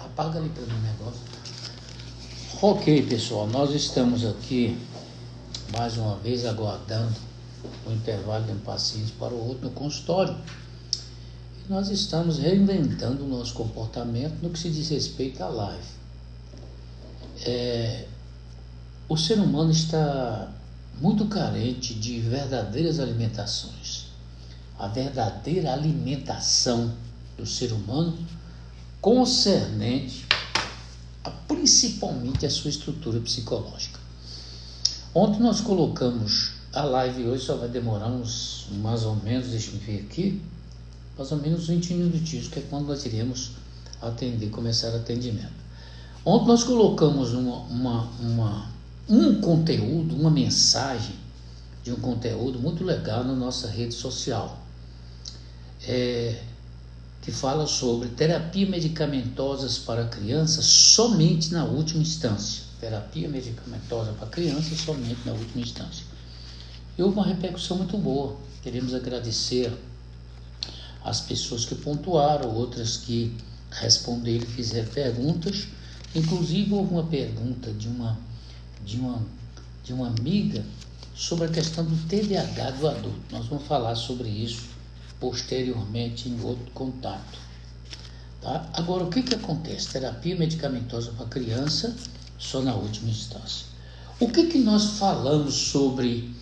Apaga ali para mim o negócio. Ok, pessoal, nós estamos aqui mais uma vez aguardando o intervalo de um paciente para o outro no consultório. E nós estamos reinventando o nosso comportamento no que se diz respeito à live. O ser humano está muito carente de verdadeiras alimentações. A verdadeira alimentação do ser humano concernente principalmente a sua estrutura psicológica. Ontem nós colocamos a live, hoje só vai demorar uns mais ou menos, deixa eu ver aqui, mais ou menos 20 minutinhos, que é quando nós iremos começar o atendimento. Ontem nós colocamos um conteúdo, uma mensagem de um conteúdo muito legal na nossa rede social, que fala sobre terapia medicamentosas para crianças somente na última instância. Terapia medicamentosa para crianças somente na última instância. E houve uma repercussão muito boa. Queremos agradecer as pessoas que pontuaram, outras que responderam e fizeram perguntas. Inclusive houve uma pergunta de uma amiga sobre a questão do TDAH do adulto. Nós vamos falar sobre isso posteriormente em outro contato. Tá? Agora, o que acontece? Terapia medicamentosa para criança só na última instância. O que nós falamos sobre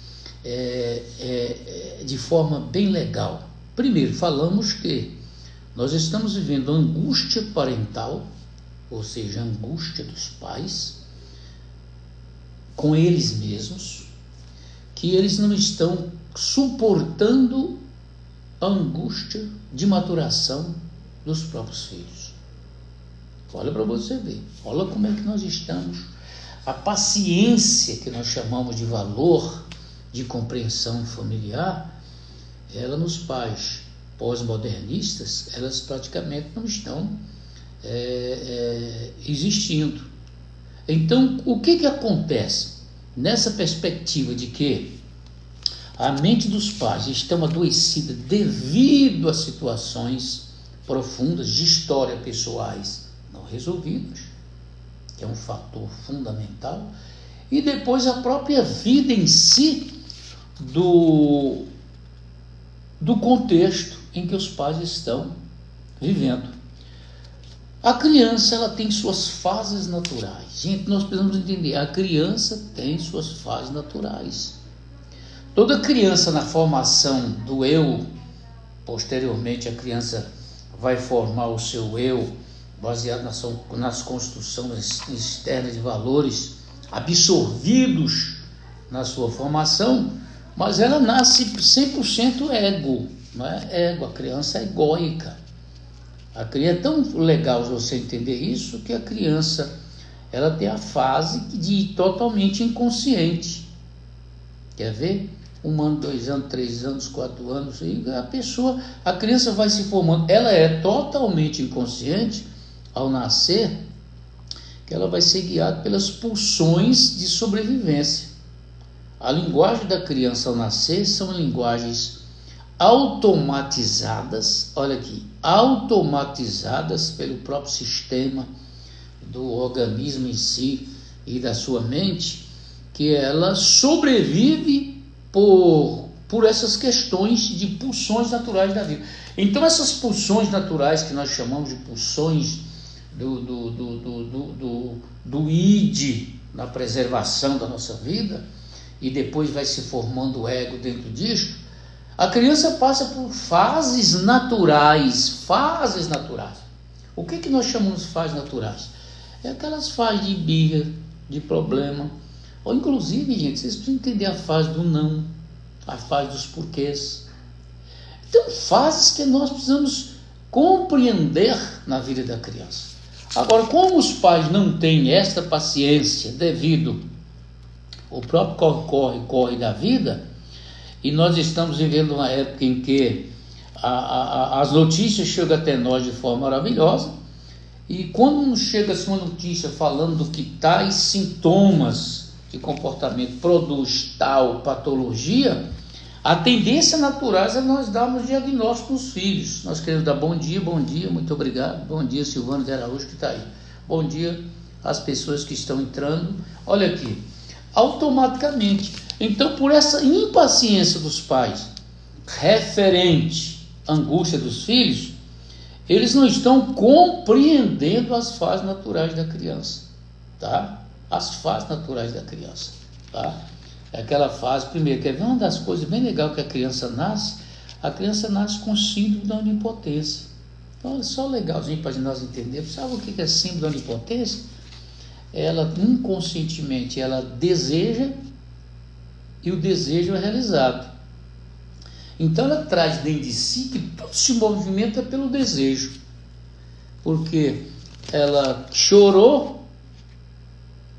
de forma bem legal? Primeiro, falamos que nós estamos vivendo angústia parental, ou seja, angústia dos pais com eles mesmos, que eles não estão suportando a angústia de maturação dos próprios filhos. Olha para você ver, olha como é que nós estamos, a paciência que nós chamamos de valor de compreensão familiar, ela nos pais pós-modernistas, elas praticamente não estão existindo. Então, o que acontece nessa perspectiva de que a mente dos pais está adoecida devido a situações profundas de história pessoais não resolvidas, que é um fator fundamental, e depois a própria vida em si do contexto em que os pais estão vivendo. A criança, ela tem suas fases naturais. Gente, nós precisamos entender, a criança tem suas fases naturais. Toda criança na formação do eu, posteriormente a criança vai formar o seu eu, baseado nas construções externas de valores absorvidos na sua formação, mas ela nasce 100% ego, não é? Ego, a criança é egóica. A criança é tão legal você entender isso, que a criança ela tem a fase de totalmente inconsciente. Quer ver? 1 ano, 2 anos, 3 anos, 4 anos, e a criança vai se formando, ela é totalmente inconsciente ao nascer, que ela vai ser guiada pelas pulsões de sobrevivência. A linguagem da criança ao nascer são linguagens automatizadas, olha aqui, automatizadas pelo próprio sistema do organismo em si e da sua mente, que ela sobrevive por essas questões de pulsões naturais da vida. Então essas pulsões naturais que nós chamamos de pulsões do id, na preservação da nossa vida, e depois vai se formando o ego dentro disso, a criança passa por fases naturais. O que nós chamamos de fases naturais? É aquelas fases de birra, de problema, ou inclusive, gente, vocês precisam entender a fase do não, a fase dos porquês. Então, fases que nós precisamos compreender na vida da criança. Agora, como os pais não têm esta paciência devido ao próprio corre da vida, e nós estamos vivendo uma época em que as notícias chegam até nós de forma maravilhosa, e quando chega uma notícia falando que tais sintomas de comportamento produz tal patologia, A tendência natural é nós darmos diagnóstico nos filhos. Nós queremos dar bom dia, muito obrigado. Bom dia, Silvano de Araújo, que está aí. Bom dia às pessoas que estão entrando. Olha aqui, automaticamente. Então, por essa impaciência dos pais, referente à angústia dos filhos, eles não estão compreendendo as fases naturais da criança, tá? As fases naturais da criança, tá? É aquela fase, primeiro, quer ver uma das coisas bem legais que a criança nasce com síndrome da onipotência. Então, olha só legalzinho para nós entendermos. Sabe o que é síndrome da onipotência? Ela, inconscientemente, ela deseja e o desejo é realizado. Então, ela traz dentro de si que tudo se movimenta pelo desejo. Porque ela chorou,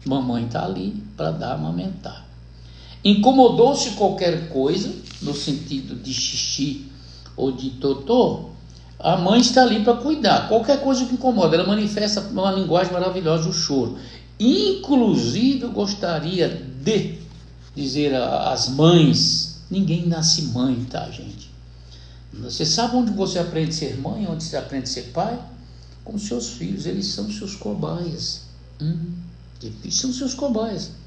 mamãe está ali para dar amamentar. Incomodou-se qualquer coisa, no sentido de xixi ou de totô, a mãe está ali para cuidar. Qualquer coisa que incomoda, ela manifesta uma linguagem maravilhosa, o choro. Inclusive, eu gostaria de dizer às mães, ninguém nasce mãe, tá, gente? Você sabe onde você aprende a ser mãe, onde você aprende a ser pai? Com seus filhos, eles são seus cobaias. Eles são seus cobaias.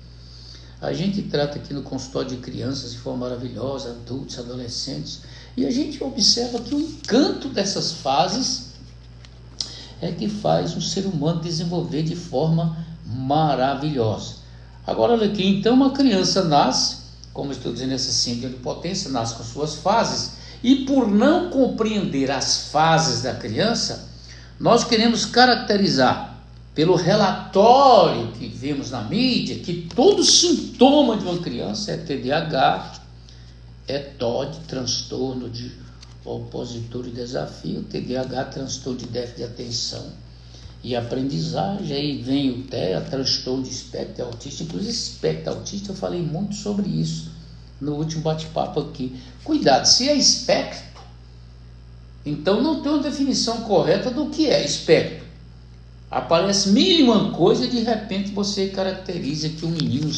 A gente trata aqui no consultório de crianças de forma maravilhosa, adultos, adolescentes, e a gente observa que o encanto dessas fases é que faz um ser humano desenvolver de forma maravilhosa. Agora, olha aqui, então uma criança nasce, como eu estou dizendo, essa síndrome de onipotência, nasce com suas fases, e por não compreender as fases da criança, nós queremos caracterizar pelo relatório que vemos na mídia, que todo sintoma de uma criança é TDAH, é TOD, transtorno de opositor e desafio, TDAH, transtorno de déficit de atenção e aprendizagem, aí vem o TEA, transtorno de espectro autista. Inclusive, esse espectro autista, eu falei muito sobre isso no último bate-papo aqui. Cuidado, se é espectro, então não tem uma definição correta do que é espectro. Aparece mínima coisa e de repente você caracteriza que o menino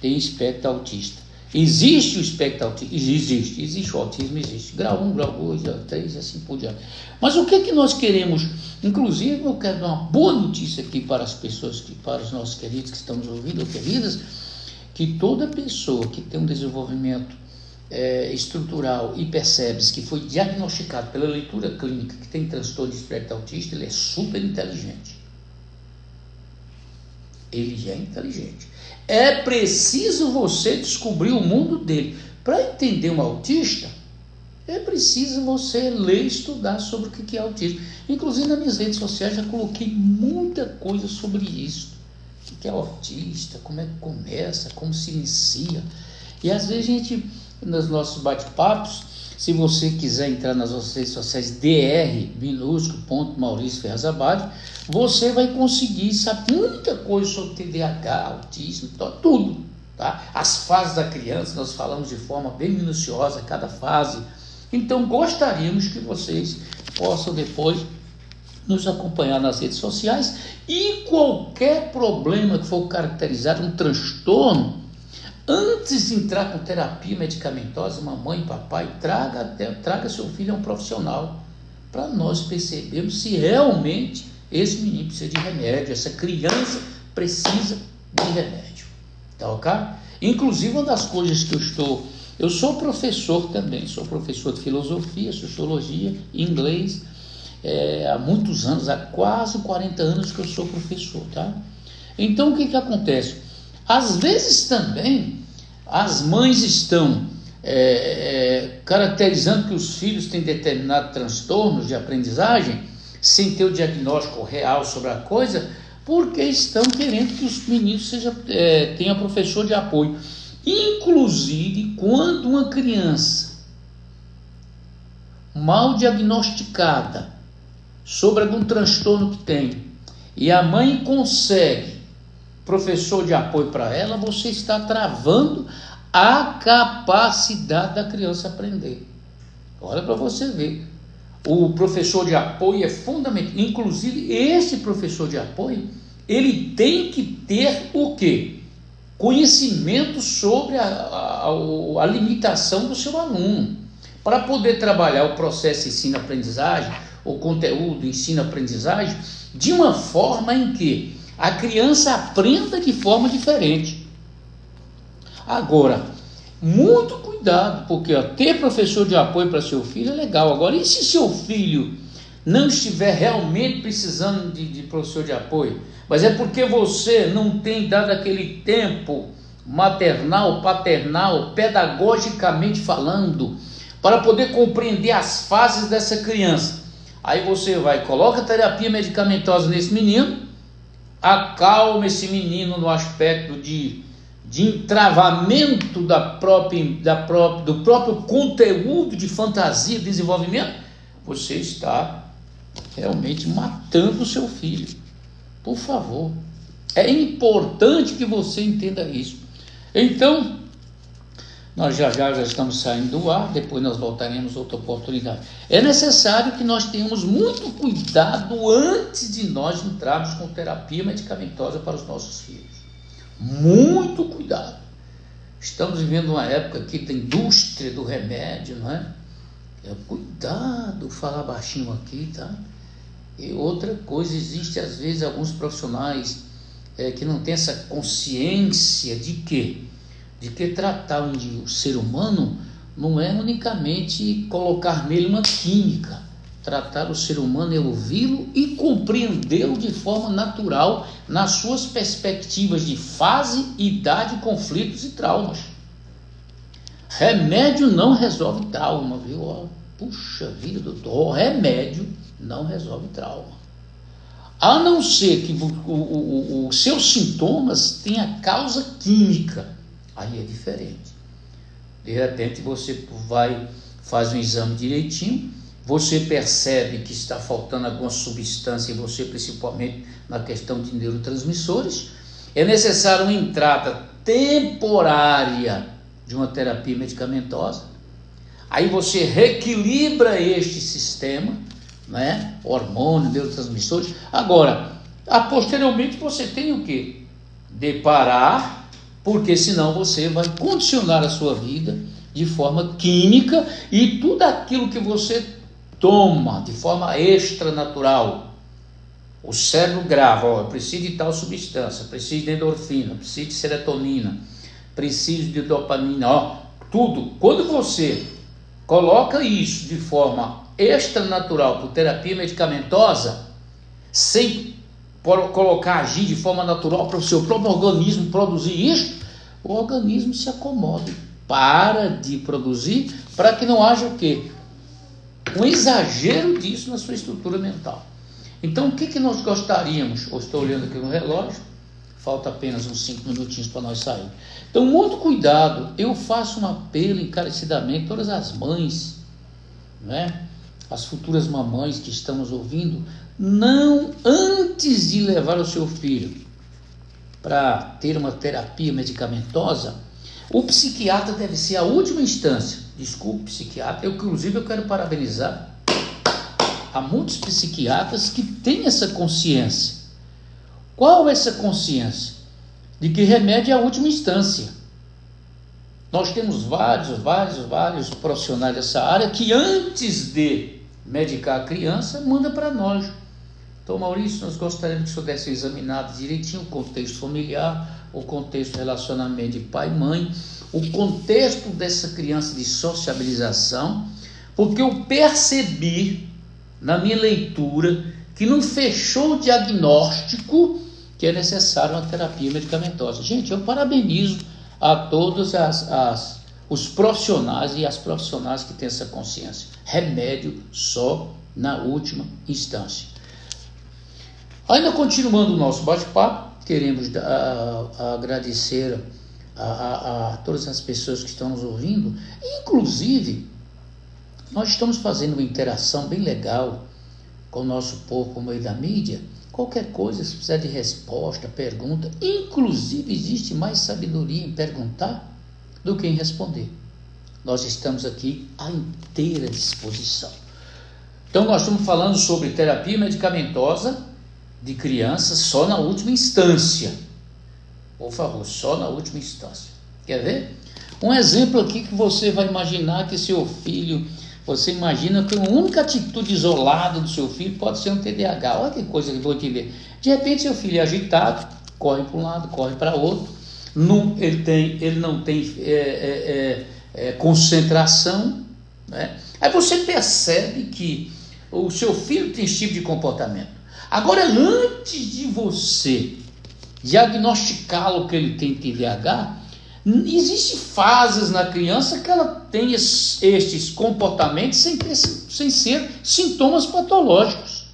tem espectro autista. Existe o espectro autista? Existe o autismo, existe. Grau 1, grau 2, grau 3 e assim por diante. Mas o que nós queremos? Inclusive, eu quero dar uma boa notícia aqui para as pessoas, para os nossos queridos que estão nos ouvindo, ou queridas, que toda pessoa que tem um desenvolvimento estrutural e percebe-se que foi diagnosticado pela leitura clínica que tem transtorno de espectro autista, ele é super inteligente. Ele já é inteligente. É preciso você descobrir o mundo dele. Para entender um autista, é preciso você ler e estudar sobre o que é autismo. Inclusive nas minhas redes sociais já coloquei muita coisa sobre isso. O que é o autista, como é que começa, como se inicia. E às vezes a gente, nos nossos bate-papos, se você quiser entrar nas nossas redes sociais, Maurício Ferraz Abad, você vai conseguir saber muita coisa sobre TDAH, autismo, tudo, tá? As fases da criança, nós falamos de forma bem minuciosa, cada fase. Então, gostaríamos que vocês possam depois nos acompanhar nas redes sociais e qualquer problema que for caracterizado, um transtorno, antes de entrar com terapia medicamentosa, mamãe, papai, traga seu filho a um profissional para nós percebermos se realmente esse menino precisa de remédio, essa criança precisa de remédio, tá ok? Inclusive, uma das coisas que eu sou professor também, sou professor de filosofia, sociologia, inglês, há muitos anos, há quase 40 anos que eu sou professor, tá? Então, o que acontece? Às vezes também as mães estão caracterizando que os filhos têm determinados transtornos de aprendizagem sem ter o diagnóstico real sobre a coisa, porque estão querendo que os meninos tenham professor de apoio. Inclusive, quando uma criança mal diagnosticada sobre algum transtorno que tem e a mãe consegue professor de apoio para ela, você está travando a capacidade da criança aprender. Olha para você ver. O professor de apoio é fundamental. Inclusive, esse professor de apoio, ele tem que ter o quê? conhecimento sobre a limitação do seu aluno, para poder trabalhar o processo de ensino-aprendizagem, o conteúdo ensino-aprendizagem, de uma forma em que a criança aprenda de forma diferente. Agora, muito cuidado, porque ter professor de apoio para seu filho é legal. Agora, e se seu filho não estiver realmente precisando de professor de apoio, mas é porque você não tem dado aquele tempo maternal, paternal, pedagogicamente falando, para poder compreender as fases dessa criança. Aí você coloca terapia medicamentosa nesse menino, acalma esse menino no aspecto de entravamento do próprio conteúdo de fantasia, desenvolvimento. Você está realmente matando o seu filho. Por favor, é importante que você entenda isso. Então, nós já estamos saindo do ar, depois nós voltaremos outra oportunidade. É necessário que nós tenhamos muito cuidado antes de nós entrarmos com terapia medicamentosa para os nossos filhos. Muito cuidado. Estamos vivendo uma época aqui da indústria do remédio, não é? Cuidado, falar baixinho aqui, tá? E outra coisa, existe às vezes alguns profissionais que não têm essa consciência de que tratar o ser humano não é unicamente colocar nele uma química. Tratar o ser humano é ouvi-lo e compreendê-lo de forma natural nas suas perspectivas de fase, idade, conflitos e traumas. Remédio não resolve trauma, viu? Puxa vida, doutor, remédio não resolve trauma. A não ser que os seus sintomas tenham causa química. Aí é diferente. De repente você faz um exame direitinho, você percebe que está faltando alguma substância em você, principalmente na questão de neurotransmissores. É necessário uma entrada temporária de uma terapia medicamentosa. Aí você reequilibra este sistema, né? Hormônio, neurotransmissores. Agora, posteriormente você tem o quê? Deparar, porque senão você vai condicionar a sua vida de forma química e tudo aquilo que você toma de forma extranatural. O cérebro grava, eu preciso de tal substância, preciso de endorfina, preciso de serotonina, preciso de dopamina, tudo. Quando você coloca isso de forma extranatural por terapia medicamentosa, sem agir de forma natural para o seu próprio organismo produzir isso, o organismo se acomoda, para de produzir, para que não haja o quê? Um exagero disso na sua estrutura mental. Então, o que nós gostaríamos? Eu estou olhando aqui no relógio, falta apenas uns 5 minutinhos para nós sair. Então, muito cuidado. Eu faço um apelo encarecidamente, todas as mães, né? As futuras mamães que estamos ouvindo, não, antes de levar o seu filho para ter uma terapia medicamentosa, o psiquiatra deve ser a última instância. Desculpe, psiquiatra, inclusive eu quero parabenizar. Há muitos psiquiatras que têm essa consciência. Qual é essa consciência? De que remédio é a última instância. Nós temos vários profissionais dessa área que antes de medicar a criança, manda para nós. Então, Maurício, nós gostaríamos que o senhor desse examinado direitinho o contexto familiar, o contexto de relacionamento de pai e mãe, o contexto dessa criança de sociabilização, porque eu percebi na minha leitura que não fechou o diagnóstico que é necessário uma terapia medicamentosa. Gente, eu parabenizo a todos os profissionais e as profissionais que têm essa consciência. Remédio só na última instância. Ainda continuando o nosso bate-papo, queremos agradecer a todas as pessoas que estão nos ouvindo. Inclusive, nós estamos fazendo uma interação bem legal com o nosso povo por meio da mídia. Qualquer coisa, se precisar de resposta, pergunta, inclusive existe mais sabedoria em perguntar do que em responder. Nós estamos aqui à inteira disposição. Então, nós estamos falando sobre terapia medicamentosa de crianças só na última instância. Por favor, só na última instância. Quer ver? Um exemplo aqui que você vai imaginar que seu filho, você imagina que a única atitude isolada do seu filho pode ser um TDAH. Olha que coisa que eu vou entender. De repente seu filho é agitado, corre para um lado, corre para outro, ele não tem concentração, né? Aí você percebe que o seu filho tem esse tipo de comportamento. Agora, antes de você diagnosticá-lo que ele tem TDAH, existem fases na criança que ela tem estes comportamentos sem ser sintomas patológicos.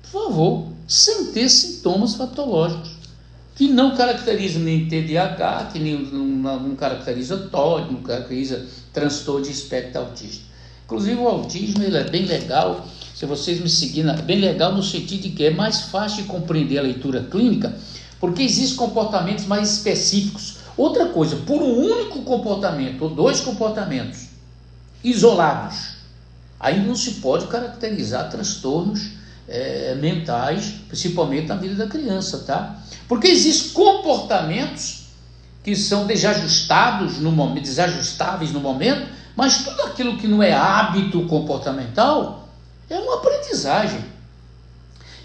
Por favor, sem ter sintomas patológicos, que não caracteriza nem TDAH, que não caracteriza TOD, não caracteriza transtorno de espectro autista. Inclusive o autismo ele é bem legal, se vocês me seguirem, é bem legal no sentido de que é mais fácil de compreender a leitura clínica, porque existem comportamentos mais específicos. Outra coisa, por um único comportamento ou dois comportamentos isolados, aí não se pode caracterizar transtornos mentais, principalmente na vida da criança, tá? Porque existem comportamentos que são desajustáveis no momento, mas tudo aquilo que não é hábito comportamental é uma aprendizagem.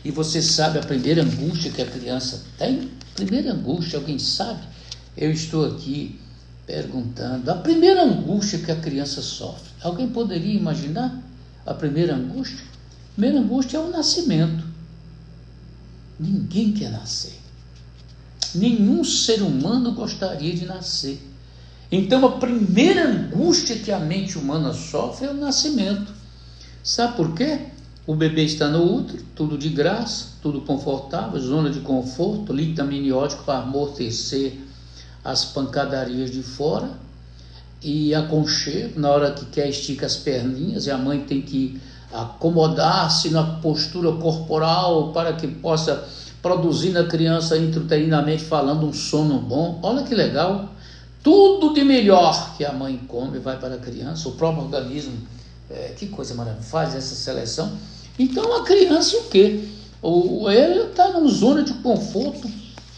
E você sabe a primeira angústia que a criança tem? Primeira angústia, alguém sabe? Eu estou aqui perguntando, a primeira angústia que a criança sofre, alguém poderia imaginar a primeira angústia? A primeira angústia é o nascimento. Ninguém quer nascer. Nenhum ser humano gostaria de nascer. Então a primeira angústia que a mente humana sofre é o nascimento. Sabe por quê? O bebê está no útero, tudo de graça, tudo confortável, zona de conforto, líquido amniótico para amortecer as pancadarias de fora, e aconchego, na hora que quer estica as perninhas, e a mãe tem que acomodar-se na postura corporal para que possa produzir na criança intrauterinamente falando um sono bom. Olha que legal, tudo de melhor que a mãe come vai para a criança, o próprio organismo, que coisa maravilhosa, faz essa seleção. Então a criança o quê? Ele está numa zona de conforto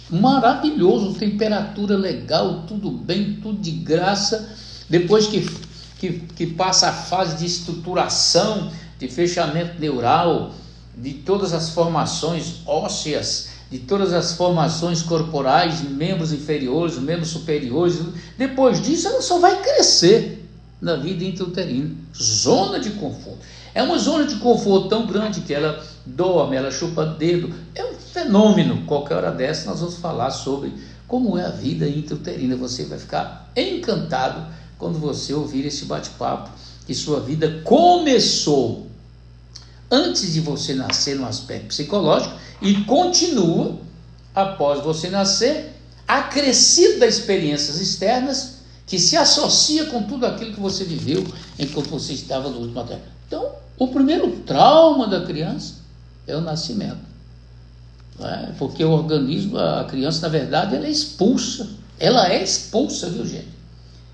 maravilhoso, temperatura legal, tudo bem, tudo de graça. Depois que passa a fase de estruturação, de fechamento neural, de todas as formações ósseas, de todas as formações corporais, membros inferiores, membros superiores, depois disso ela só vai crescer na vida intrauterina. Zona de conforto. É uma zona de conforto tão grande que ela dorme, ela chupa dedo. É um fenômeno. Qualquer hora dessa nós vamos falar sobre como é a vida intrauterina. Você vai ficar encantado quando você ouvir esse bate-papo, que sua vida começou antes de você nascer no aspecto psicológico e continua após você nascer, acrescido das experiências externas que se associa com tudo aquilo que você viveu enquanto você estava no último materno. Então, o primeiro trauma da criança é o nascimento. Porque o organismo, a criança, na verdade, ela é expulsa. Ela é expulsa, viu, gente?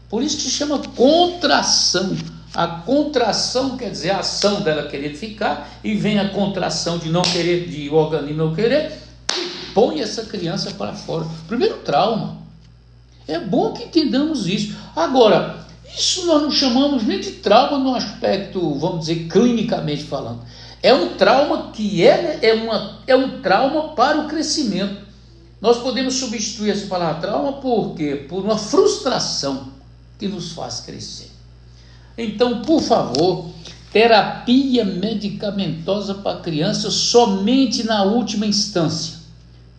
Por isso que se chama contração. A contração quer dizer a ação dela querer ficar, e vem a contração de não querer, de o organismo não querer, e põe essa criança para fora. Primeiro trauma. É bom que entendamos isso. Agora, isso nós não chamamos nem de trauma no aspecto, vamos dizer, clinicamente falando. É um trauma que é um trauma para o crescimento. Nós podemos substituir essa palavra trauma por quê? Por uma frustração que nos faz crescer. Então, por favor, terapia medicamentosa para criança somente na última instância.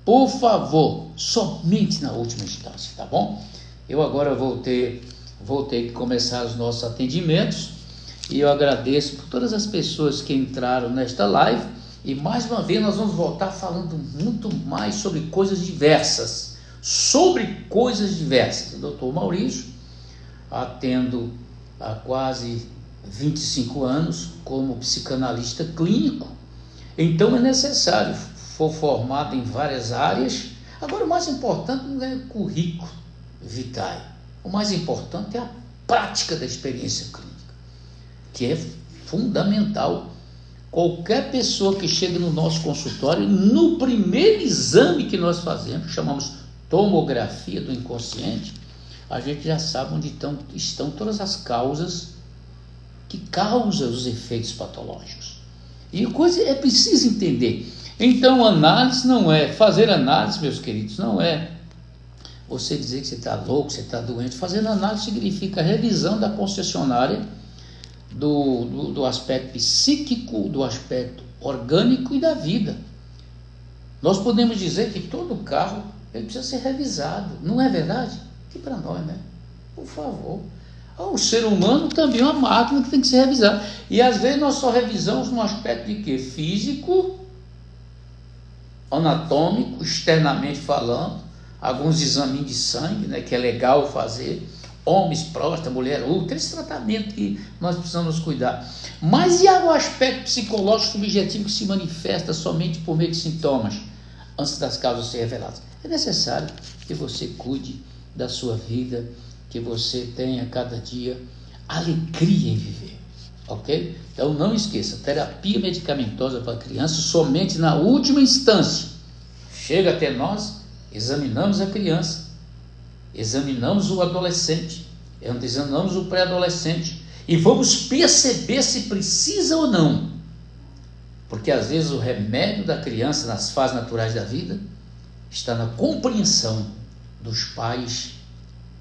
Por favor, somente na última instância, tá bom? Eu agora vou ter que começar os nossos atendimentos, e eu agradeço por todas as pessoas que entraram nesta live, e mais uma vez nós vamos voltar falando muito mais sobre coisas diversas, O doutor Maurício, atendo há quase 25 anos como psicanalista clínico, então é necessário, for formado em várias áreas. Agora, o mais importante não é o currículo vitae, o mais importante é a prática da experiência clínica, que é fundamental. Qualquer pessoa que chega no nosso consultório, no primeiro exame que nós fazemos, chamamos tomografia do inconsciente, a gente já sabe onde estão todas as causas que causam os efeitos patológicos. E coisa é preciso entender. Então, análise não é, fazer análise, meus queridos, não é você dizer que você está louco, você está doente. Fazendo análise significa revisão da concessionária do aspecto psíquico, do aspecto orgânico e da vida. Nós podemos dizer que todo carro ele precisa ser revisado, não é verdade? Que para nós, né? Por favor. O ser humano também é uma máquina que tem que ser revisada. E às vezes nós só revisamos no aspecto de quê? Físico, anatômico, externamente falando, alguns exames de sangue, né, que é legal fazer, homens, próstata, mulher, útero, esse tratamento que nós precisamos cuidar. Mas e o aspecto psicológico subjetivo que se manifesta somente por meio de sintomas, antes das causas serem reveladas? É necessário que você cuide da sua vida, que você tenha cada dia alegria em viver, ok? Então não esqueça, terapia medicamentosa para criança somente na última instância. Chega até nós, examinamos a criança, examinamos o adolescente, examinamos o pré-adolescente e vamos perceber se precisa ou não. Porque às vezes o remédio da criança nas fases naturais da vida está na compreensão dos pais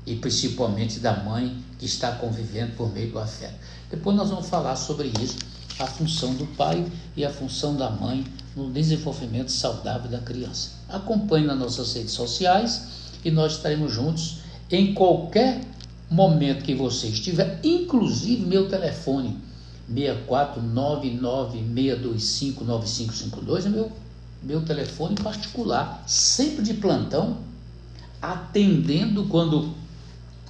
e principalmente da mãe que está convivendo por meio do afeto. Depois nós vamos falar sobre isso, a função do pai e a função da mãe no desenvolvimento saudável da criança. Acompanhe nas nossas redes sociais e nós estaremos juntos em qualquer momento que você estiver, inclusive meu telefone 64996259552 é meu telefone particular, sempre de plantão, atendendo quando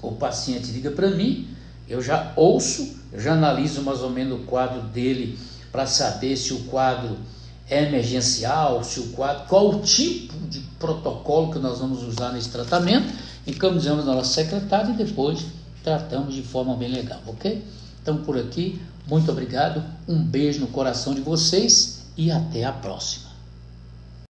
o paciente liga para mim, eu já ouço, eu já analiso mais ou menos o quadro dele para saber se o quadro é emergencial, se o quadro, qual o tipo de protocolo que nós vamos usar nesse tratamento, encaminhamos na nossa secretária e depois tratamos de forma bem legal, ok? Então por aqui, muito obrigado, um beijo no coração de vocês e até a próxima.